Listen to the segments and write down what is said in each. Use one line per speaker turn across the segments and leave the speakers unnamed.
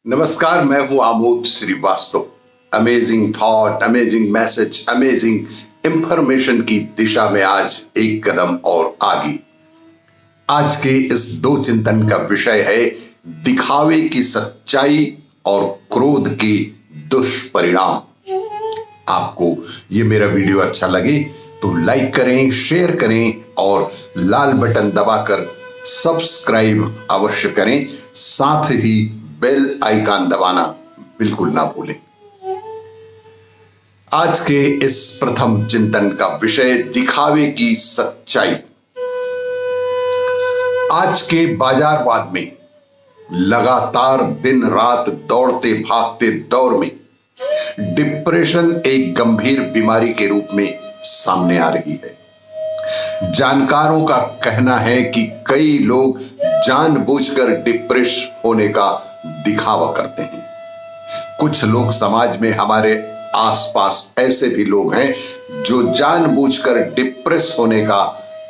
नमस्कार, मैं हूं Amod Srivastava. Amazing thought, amazing message, amazing information की दिशा में आज एक कदम और आगे। आज के इस दो चिंतन का विषय है दिखावे की सच्चाई और क्रोध के दुष्परिणाम। आपको ये मेरा वीडियो अच्छा लगे तो लाइक करें, शेयर करें और लाल बटन दबाकर सब्सक्राइब अवश्य करें। साथ ही बेल आइकन दबाना बिल्कुल ना भूलें। आज के इस प्रथम चिंतन का विषय दिखावे की सच्चाई। आज के बाजारवाद में लगातार दिन रात दौड़ते भागते दौर में डिप्रेशन एक गंभीर बीमारी के रूप में सामने आ रही है। जानकारों का कहना है कि कई लोग जानबूझकर डिप्रेस होने का दिखावा करते हैं। कुछ लोग समाज में हमारे आसपास ऐसे भी लोग हैं जो जानबूझकर डिप्रेस होने का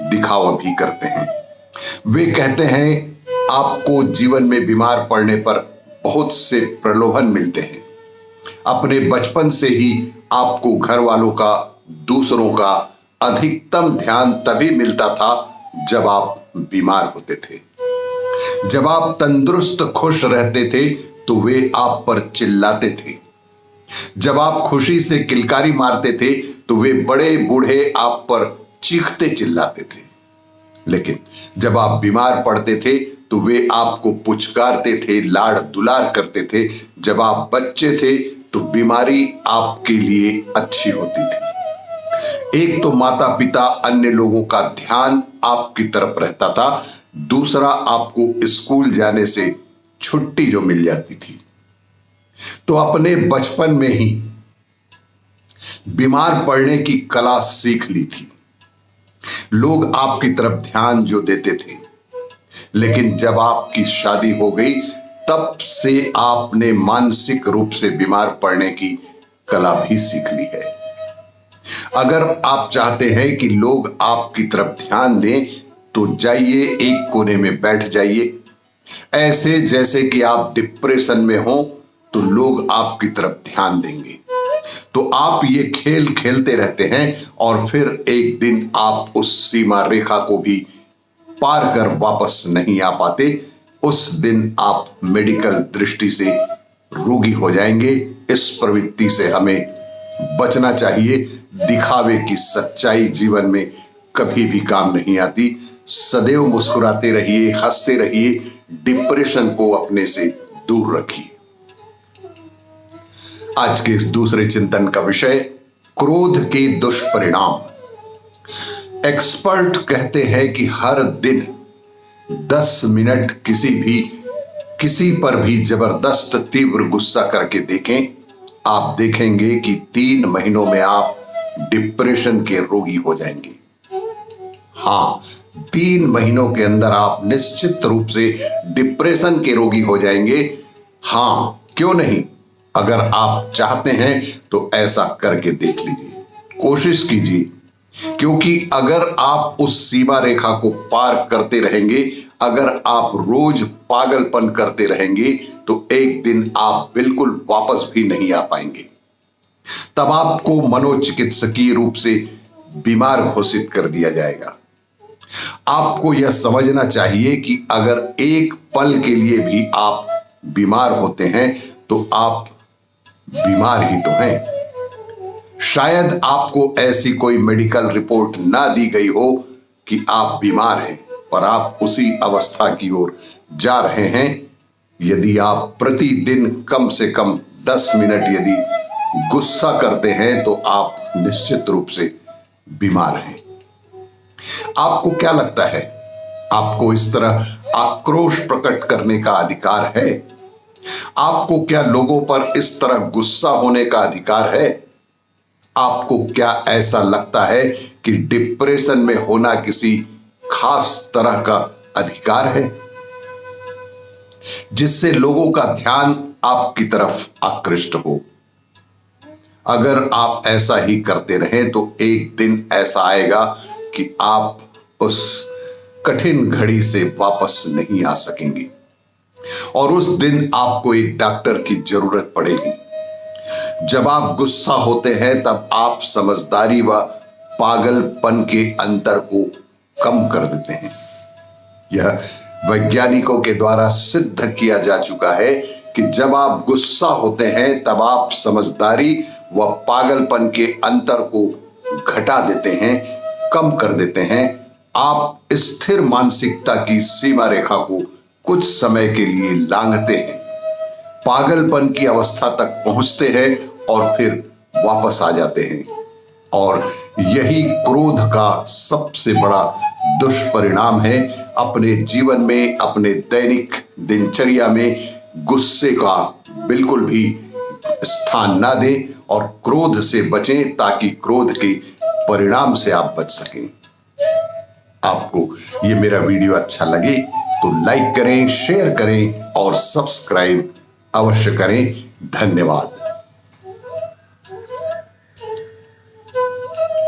दिखावा भी करते हैं। वे कहते हैं आपको जीवन में बीमार पड़ने पर बहुत से प्रलोभन मिलते हैं। अपने बचपन से ही आपको घर वालों का, दूसरों का अधिकतम ध्यान तभी मिलता था जब आप बीमार होते थे। जब आप तंदुरुस्त खुश रहते थे तो वे आप पर चिल्लाते थे। जब आप खुशी से किलकारी मारते थे तो वे बड़े बूढ़े आप पर चीखते चिल्लाते थे। लेकिन जब आप बीमार पड़ते थे तो वे आपको पुचकारते थे, लाड़ दुलार करते थे। जब आप बच्चे थे तो बीमारी आपके लिए अच्छी होती थी। एक तो माता पिता, अन्य लोगों का ध्यान आपकी तरफ रहता था, दूसरा आपको स्कूल जाने से छुट्टी जो मिल जाती थी। तो अपने बचपन में ही बीमार पड़ने की कला सीख ली थी। लोग आपकी तरफ ध्यान जो देते थे, लेकिन जब आपकी शादी हो गई तब से आपने मानसिक रूप से बीमार पड़ने की कला भी सीख ली है। अगर आप चाहते हैं कि लोग आपकी तरफ ध्यान दें तो जाइए एक कोने में बैठ जाइए, ऐसे जैसे कि आप डिप्रेशन में हो, तो लोग आपकी तरफ ध्यान देंगे। तो आप ये खेल खेलते रहते हैं और फिर एक दिन आप उस सीमा रेखा को भी पार कर वापस नहीं आ पाते। उस दिन आप मेडिकल दृष्टि से रोगी हो जाएंगे। इस प्रवृत्ति से हमें बचना चाहिए। दिखावे की सच्चाई जीवन में कभी भी काम नहीं आती। सदैव मुस्कुराते रहिए, हंसते रहिए, डिप्रेशन को अपने से दूर रखिए। आज के इस दूसरे चिंतन का विषय क्रोध के दुष्परिणाम। एक्सपर्ट कहते हैं कि हर दिन 10 मिनट किसी पर भी जबरदस्त तीव्र गुस्सा करके देखें। आप देखेंगे कि 3 महीनों में आप डिप्रेशन के रोगी हो जाएंगे। हाँ, 3 महीनों के अंदर आप निश्चित रूप से डिप्रेशन के रोगी हो जाएंगे। हाँ, क्यों नहीं? अगर आप चाहते हैं तो ऐसा करके देख लीजिए, कोशिश कीजिए। क्योंकि अगर आप उस सीमा रेखा को पार करते रहेंगे, अगर आप रोज पागलपन करते रहेंगे, तो एक दिन आप बिल्कुल वापस भी नहीं आ पाएंगे। तब आपको मनोचिकित्सकीय रूप से बीमार घोषित कर दिया जाएगा। आपको यह समझना चाहिए कि अगर एक पल के लिए भी आप बीमार होते हैं तो आप बीमार ही तो हैं। शायद आपको ऐसी कोई मेडिकल रिपोर्ट ना दी गई हो कि आप बीमार हैं, पर आप उसी अवस्था की ओर जा रहे हैं। यदि आप प्रतिदिन कम से कम 10 मिनट यदि गुस्सा करते हैं तो आप निश्चित रूप से बीमार हैं। आपको क्या लगता है, आपको इस तरह आक्रोश प्रकट करने का अधिकार है? आपको क्या लोगों पर इस तरह गुस्सा होने का अधिकार है? आपको क्या ऐसा लगता है कि डिप्रेशन में होना किसी खास तरह का अधिकार है जिससे लोगों का ध्यान आपकी तरफ आकृष्ट हो? अगर आप ऐसा ही करते रहें तो एक दिन ऐसा आएगा कि आप उस कठिन घड़ी से वापस नहीं आ सकेंगे। और उस दिन आपको एक डॉक्टर की जरूरत पड़ेगी। जब आप गुस्सा होते हैं तब आप समझदारी व पागलपन के अंतर को कम कर देते हैं। यह वैज्ञानिकों के द्वारा सिद्ध किया जा चुका है कि जब आप गुस्सा होते हैं तब आप समझदारी व पागलपन के अंतर को घटा देते हैं, कम कर देते हैं। आप स्थिर मानसिकता की सीमा रेखा को कुछ समय के लिए लांघते हैं, पागलपन की अवस्था तक पहुंचते हैं और फिर वापस आ जाते हैं। और यही क्रोध का सबसे बड़ा दुष्परिणाम है। अपने जीवन में, अपने दैनिक दिनचर्या में गुस्से का बिल्कुल भी स्थान ना दें और क्रोध से बचें, ताकि क्रोध के परिणाम से आप बच सकें। आपको ये मेरा वीडियो अच्छा लगे तो लाइक करें, शेयर करें और सब्सक्राइब अवश्य करें। धन्यवाद।